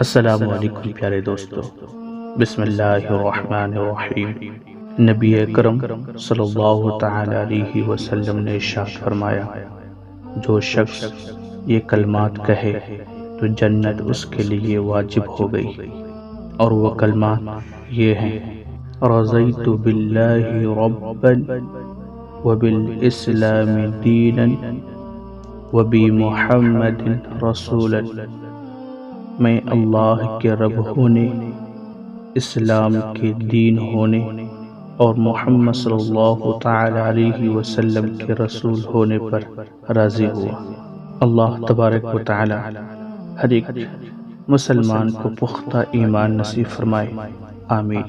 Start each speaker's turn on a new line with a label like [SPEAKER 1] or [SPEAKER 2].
[SPEAKER 1] السلام علیکم پیارے دوستو، بسم اللہ الرحمن الرحیم۔ نبی اکرم صلی اللہ تعالی علیہ وسلم نے ارشاد فرمایا، جو شخص یہ کلمات کہے تو جنت اس کے لیے واجب ہو گئی، اور وہ کلمات یہ ہیں: رضیت باللہ ربا وبالاسلام دینا وبمحمد رسولا۔ میں اللہ کے رب ہونے، اسلام کے دین ہونے اور محمد صلی اللہ تعالی علیہ وسلم کے رسول ہونے پر راضی ہوا۔ اللہ تبارک و تعالی ہر ایک مسلمان کو پختہ ایمان نصیب فرمائے، آمین۔